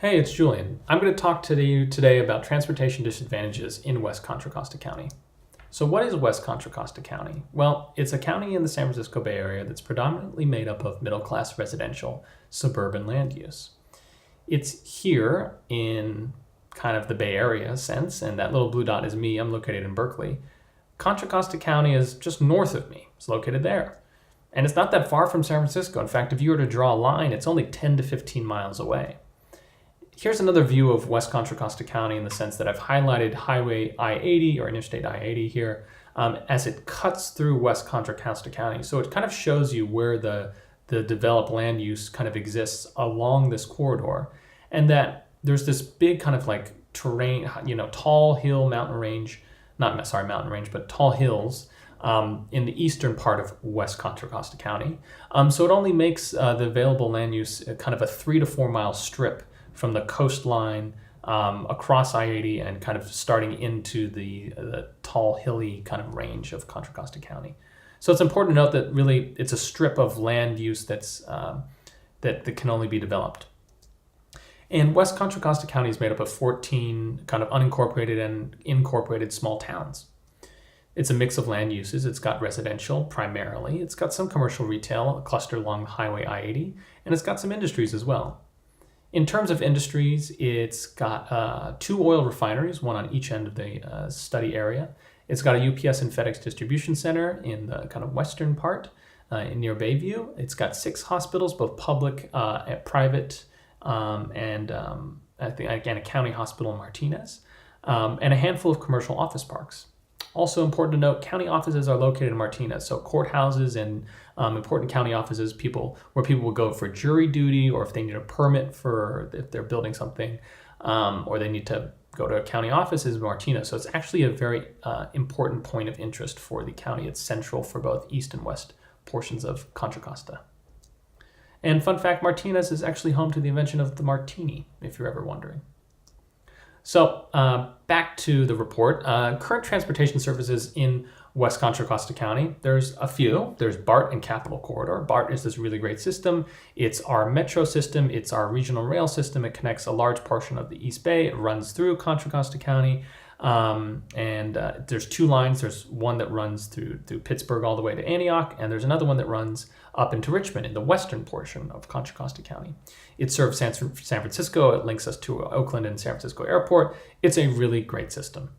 Hey, it's Julian. I'm going to talk to you today about transportation disadvantages in West Contra Costa County. So what is West Contra Costa County? Well, it's a county in the San Francisco Bay Area that's predominantly made up of middle-class residential suburban land use. It's here in kind of the Bay Area sense, and that little blue dot is me. I'm located in Berkeley. Contra Costa County is just north of me. It's located there. And it's not that far from San Francisco. In fact, if you were to draw a line, it's only 10 to 15 miles away. Here's another view of West Contra Costa County in the sense that I've highlighted Highway I-80 or Interstate I-80 here as it cuts through West Contra Costa County. So it kind of shows you where the developed land use kind of exists along this corridor, and that there's this big kind of like terrain, tall hill mountain range, mountain range, but tall hills in the eastern part of West Contra Costa County. So it only makes the available land use kind of a 3 to 4 mile strip from the coastline across I-80 and kind of starting into the tall, hilly kind of range of Contra Costa County. So it's important to note that really it's a strip of land use that can only be developed. And West Contra Costa County is made up of 14 kind of unincorporated and incorporated small towns. It's a mix of land uses. It's got residential primarily. It's got some commercial retail, a cluster along Highway I-80, and it's got some industries as well. In terms of industries, it's got 2 oil refineries, one on each end of the study area. It's got a UPS and FedEx distribution center in the kind of western part near Bayview. It's got 6 hospitals, both public and private, and I think, again, a county hospital in Martinez, and a handful of commercial office parks. Also important to note, county offices are located in Martinez, so courthouses and important county offices, where people will go for jury duty, or if they need a permit for if they're building something, or they need to go to a county office is Martinez. So it's actually a very important point of interest for the county. It's central for both east and west portions of Contra Costa. And fun fact, Martinez is actually home to the invention of the martini, if you're ever wondering. So back to the report. Current transportation services in West Contra Costa County, there's a few. There's BART and Capital Corridor. BART is this really great system. It's our metro system. It's our regional rail system. It connects a large portion of the East Bay. It runs through Contra Costa County. There's 2 lines. There's one that runs through Pittsburgh all the way to Antioch, and there's another one that runs up into Richmond in the western portion of Contra Costa County. It serves San Francisco. It links us to Oakland and San Francisco Airport. It's a really great system.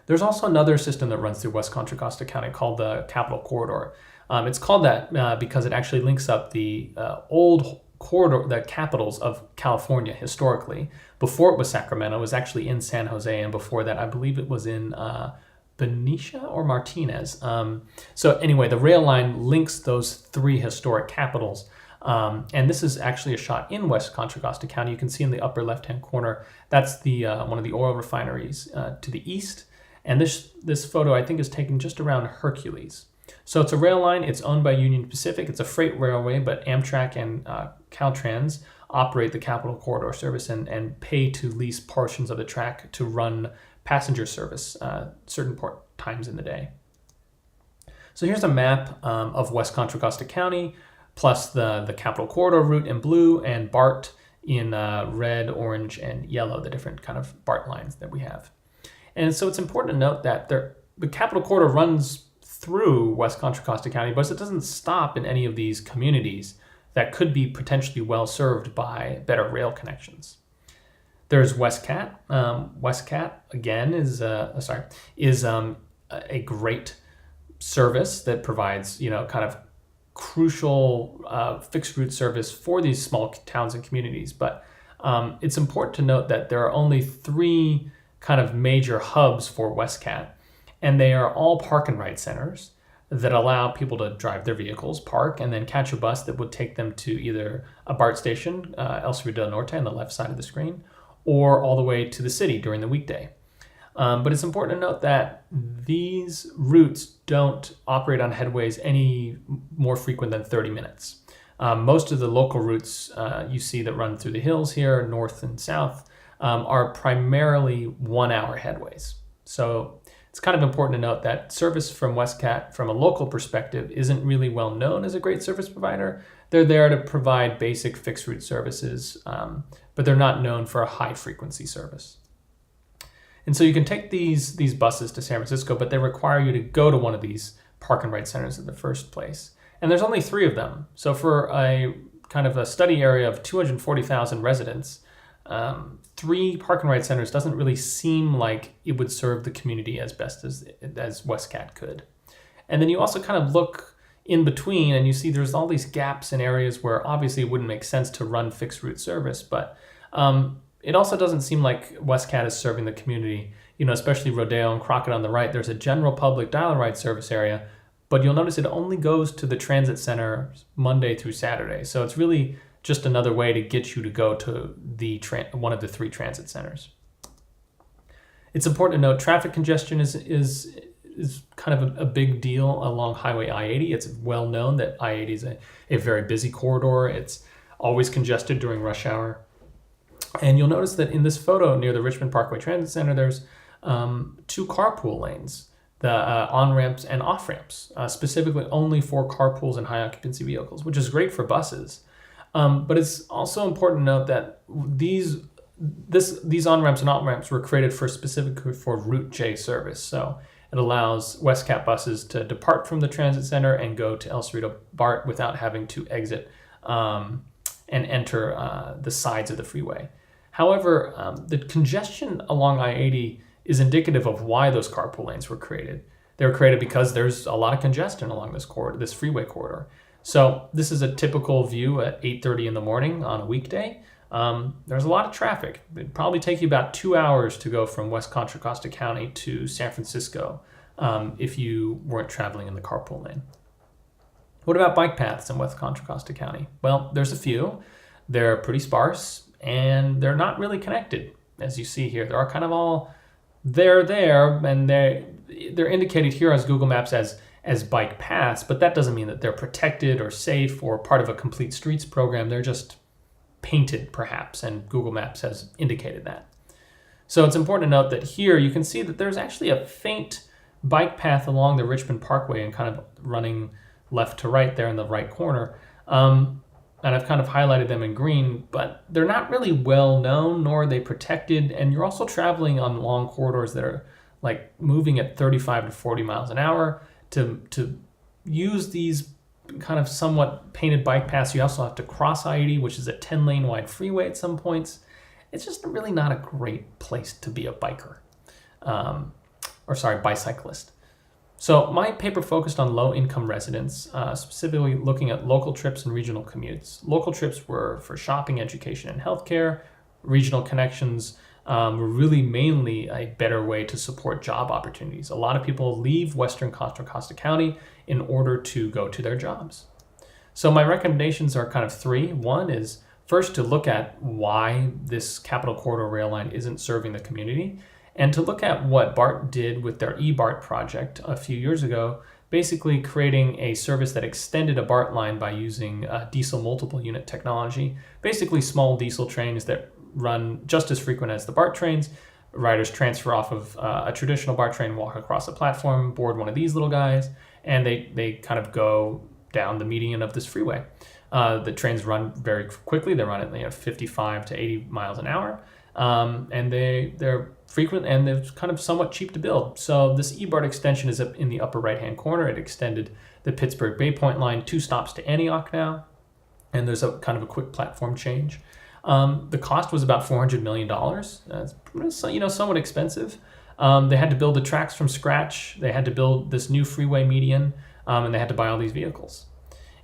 There's also another system that runs through West Contra Costa County called the Capital Corridor. It's called that because it actually links up the old corridor, the capitals of California historically. Before it was Sacramento, it was actually in San Jose, and before that, I believe it was in Benicia or Martinez. So anyway, the rail line links those 3 historic capitals. And this is actually a shot in West Contra Costa County. You can see in the upper left-hand corner, that's the one of the oil refineries to the east. And this photo, I think, is taken just around Hercules. So it's a rail line. It's owned by Union Pacific. It's a freight railway, but Amtrak and Caltrans operate the Capital Corridor service and pay to lease portions of the track to run passenger service certain times in the day. So here's a map of West Contra Costa County, plus the Capital Corridor route in blue and BART in red, orange, and yellow, the different kind of BART lines that we have. And so it's important to note that the Capital Corridor runs through West Contra Costa County, but it doesn't stop in any of these communities that could be potentially well served by better rail connections. There's WestCat. WestCat again is a great service that provides kind of crucial fixed route service for these small towns and communities. But it's important to note that there are only 3 kind of major hubs for WestCat, and they are all park and ride centers that allow people to drive their vehicles, park, and then catch a bus that would take them to either a BART station, El Cerrito del Norte on the left side of the screen, or all the way to the city during the weekday. But it's important to note that these routes don't operate on headways any more frequent than 30 minutes. Most of the local routes you see that run through the hills here, north and south, are primarily 1-hour headways. So it's kind of important to note that service from WestCat, from a local perspective, isn't really well known as a great service provider. They're there to provide basic fixed route services, but they're not known for a high frequency service. And so you can take these buses to San Francisco, but they require you to go to one of these park and ride centers in the first place. And there's only 3 of them. So for a kind of a study area of 240,000 residents, 3 park and ride centers doesn't really seem like it would serve the community as best as WestCat could. And then you also kind of look in between and you see there's all these gaps in areas where obviously it wouldn't make sense to run fixed route service, but it also doesn't seem like WestCat is serving the community, especially Rodeo and Crockett on the right. There's a general public dial-a-ride service area, but you'll notice it only goes to the transit center Monday through Saturday. So it's really just another way to get you to go to one of the 3 transit centers. It's important to note traffic congestion is kind of a big deal along Highway I-80. It's well known that I-80 is a very busy corridor. It's always congested during rush hour. And you'll notice that in this photo near the Richmond Parkway Transit Center, there's 2 carpool lanes, the on-ramps and off-ramps, specifically only for carpools and high occupancy vehicles, which is great for buses. But it's also important to note that these on-ramps and off-ramps were created specifically for Route J service. So it allows WestCat buses to depart from the transit center and go to El Cerrito BART without having to exit and enter the sides of the freeway. However, the congestion along I-80 is indicative of why those carpool lanes were created. They were created because there's a lot of congestion along this freeway corridor. So this is a typical view at 8:30 in the morning on a weekday. There's a lot of traffic. It'd probably take you about 2 hours to go from West Contra Costa County to San Francisco if you weren't traveling in the carpool lane. What about bike paths in West Contra Costa County? Well, there's a few. They're pretty sparse and they're not really connected. As you see here, they're kind of all there, and they're indicated here as Google Maps as bike paths, but that doesn't mean that they're protected or safe or part of a complete streets program. They're just painted perhaps, and Google Maps has indicated that. So it's important to note that here you can see that there's actually a faint bike path along the Richmond Parkway and kind of running left to right there in the right corner. And I've kind of highlighted them in green, but they're not really well known, nor are they protected. And you're also traveling on long corridors that are like moving at 35 to 40 miles an hour. To use these kind of somewhat painted bike paths, you also have to cross I-80, which is a 10-lane wide freeway at some points. It's just really not a great place to be a biker, bicyclist. So my paper focused on low-income residents, specifically looking at local trips and regional commutes. Local trips were for shopping, education, and healthcare. Regional connections were really mainly a better way to support job opportunities. A lot of people leave Western Contra Costa County in order to go to their jobs. So my recommendations are kind of 3. One is first to look at why this Capital Corridor rail line isn't serving the community, and to look at what BART did with their eBART project a few years ago, basically creating a service that extended a BART line by using diesel multiple unit technology, basically small diesel trains that run just as frequent as the BART trains. Riders transfer off of a traditional BART train, walk across a platform, board one of these little guys, and they kind of go down the median of this freeway. The trains run very quickly. They run at 55 to 80 miles an hour, and they're frequent and they're kind of somewhat cheap to build. So this eBART extension is up in the upper right-hand corner. It extended the Pittsburgh Bay Point line 2 stops to Antioch now, and there's a kind of a quick platform change. The cost was about $400 million. It's somewhat expensive. They had to build the tracks from scratch. They had to build this new freeway median, and they had to buy all these vehicles.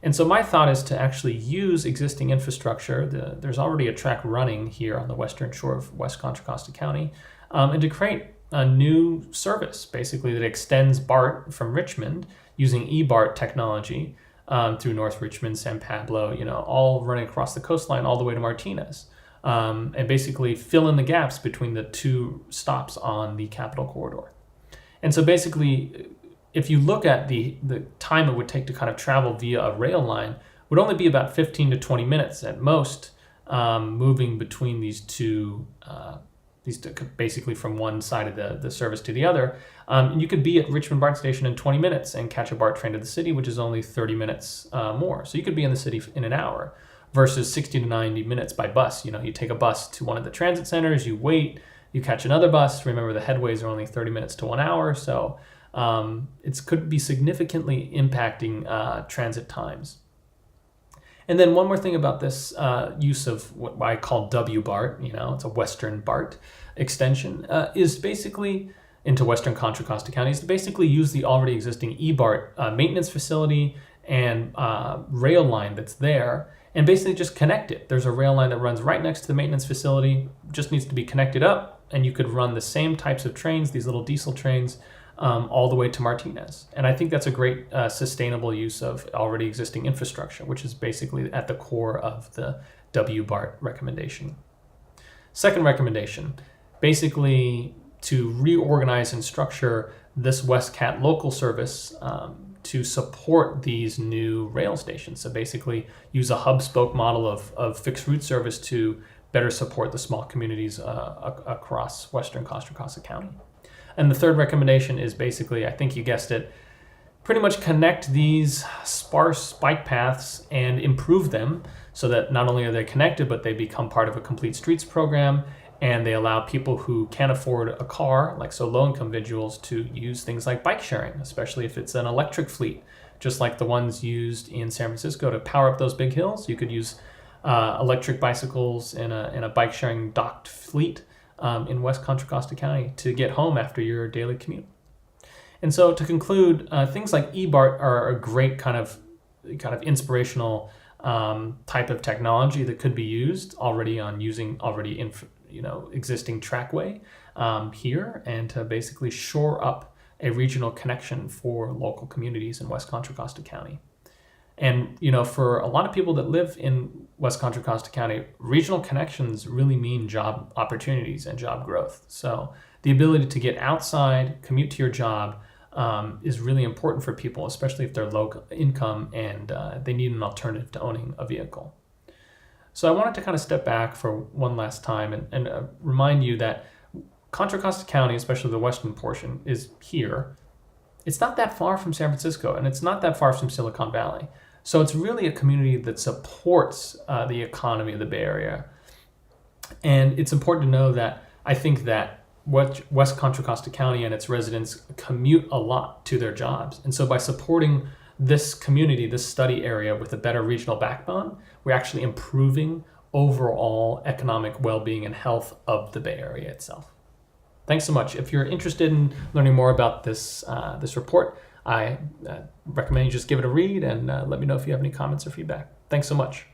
And so my thought is to actually use existing infrastructure. There's already a track running here on the western shore of West Contra Costa County, and to create a new service, basically, that extends BART from Richmond using eBART technology through North Richmond, San Pablo, all running across the coastline all the way to Martinez, and basically fill in the gaps between the 2 stops on the Capital Corridor. And so basically, if you look at the time it would take to kind of travel via a rail line, would only be about 15 to 20 minutes at most, moving between these two basically from one side of the service to the other. And you could be at Richmond BART station in 20 minutes and catch a BART train to the city, which is only 30 minutes more. So you could be in the city in an hour versus 60 to 90 minutes by bus. You take a bus to one of the transit centers, you wait, you catch another bus. Remember, the headways are only 30 minutes to 1 hour. So it could be significantly impacting transit times. And then one more thing about this use of what I call WBART, it's a Western BART extension, is basically into Western Contra Costa County, is to basically use the already existing eBART maintenance facility and rail line that's there and basically just connect it. There's a rail line that runs right next to the maintenance facility, just needs to be connected up, and you could run the same types of trains, these little diesel trains, all the way to Martinez. And I think that's a great sustainable use of already existing infrastructure, which is basically at the core of the WBART recommendation. Second recommendation, basically to reorganize and structure this WestCat local service to support these new rail stations. So basically use a hub-spoke model of fixed route service to better support the small communities across Western Contra Costa County. And the third recommendation is basically, I think you guessed it, pretty much connect these sparse bike paths and improve them so that not only are they connected, but they become part of a complete streets program, and they allow people who can't afford a car, like low-income individuals, to use things like bike sharing, especially if it's an electric fleet, just like the ones used in San Francisco to power up those big hills. You could use electric bicycles in a bike sharing docked fleet in West Contra Costa County to get home after your daily commute. And so to conclude, things like eBART are a great kind of inspirational type of technology that could be used already on using existing trackway here, and to basically shore up a regional connection for local communities in West Contra Costa County. And, for a lot of people that live in West Contra Costa County, regional connections really mean job opportunities and job growth. So the ability to get outside, commute to your job is really important for people, especially if they're low income and they need an alternative to owning a vehicle. So I wanted to kind of step back for one last time and remind you that Contra Costa County, especially the western portion, is here. It's not that far from San Francisco, and it's not that far from Silicon Valley. So it's really a community that supports the economy of the Bay Area. And it's important to know that I think that West Contra Costa County and its residents commute a lot to their jobs. And so by supporting this community, this study area with a better regional backbone, we're actually improving overall economic well-being and health of the Bay Area itself. Thanks so much. If you're interested in learning more about this report, I recommend you just give it a read and let me know if you have any comments or feedback. Thanks so much.